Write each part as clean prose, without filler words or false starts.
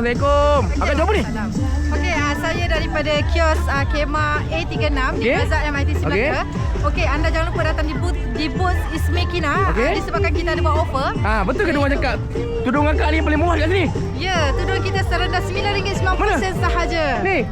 Assalamualaikum. Akak jawab ni? Okey, saya daripada kios Kemah A36 di Bazar MITC Melaka. Okey, anda jangan lupa datang di booth Ismi Kina disebabkan kita ada buat offer. Betul ke diorang cakap tudung akak ni paling murah kat sini? Ya, tudung kita serendah RM9.90 sahaja. Ni.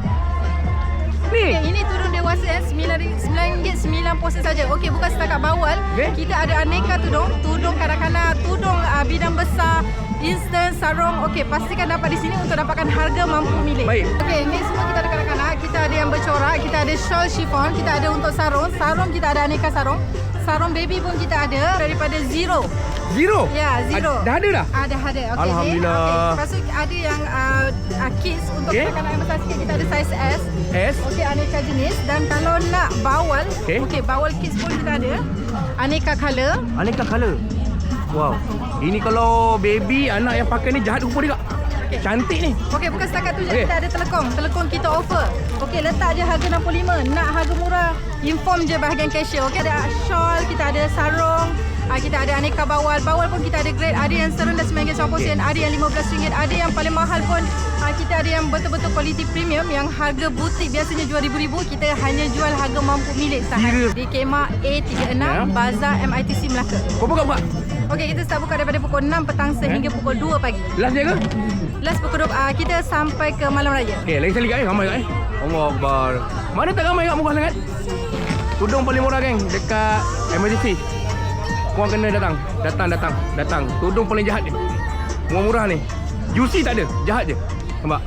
Okay, ini tudung dewasa RM9.90 saja. Okey, bukan setakat bawal. Kita ada aneka tudung, tudung kanak-kanak, tudung bidang besar, instant, sarung. Okey, pastikan dapat di sini untuk dapatkan harga mampu milik. Baik. Okey, ni semua kita ada kanak-kanak. Kita ada yang bercorak, kita ada shawl chiffon, kita ada untuk sarung. Sarung kita ada aneka sarung. Sarung baby pun kita ada daripada zero. Zero? Ya, zero. Dah ada dah? Ada. Okey. Alhamdulillah. Okay. Lepas tu ada yang kids untuk kanak-kanak yang besar sikit, kita ada size S. S. Okey, aneka jenis. Dan kalau nak bawal, okey, bawal kids pun kita ada. Aneka color. Aneka color. Wow. Ini kalau baby anak yang pakai ni jahat rupa dia kak. Cantik ni. Okey, bukan setakat tu je, kita ada telekong. Telekong kita offer. Okey, letak je harga 65. Nak harga murah, inform je bahagian cashier. Okey, ada shawl, kita ada sarung. Kita ada aneka bawal. Bawal pun kita ada grade. Ada yang serendah RM9.90, ada yang RM15, ada yang paling mahal pun kita ada yang betul-betul kualiti premium yang harga butik biasanya jual ribu-ribu, kita hanya jual harga mampu milik sahaja di Kemah A36 Bazar MITC Melaka. Kau buka? Okey, kita start buka daripada pukul 6 petang sehingga pukul 2 pagi. Last dia ke? Last pukul 2, kita sampai ke malam raya. Okey, lain sekali kak ramai kak Allah Akbar. Mana tak ramai kak murah sangat? Tudung paling murah geng dekat MITC. Korang kena datang. Tudung paling jahat ni. Murah-murah ni. Juicy tak ada, jahat je. Nampak?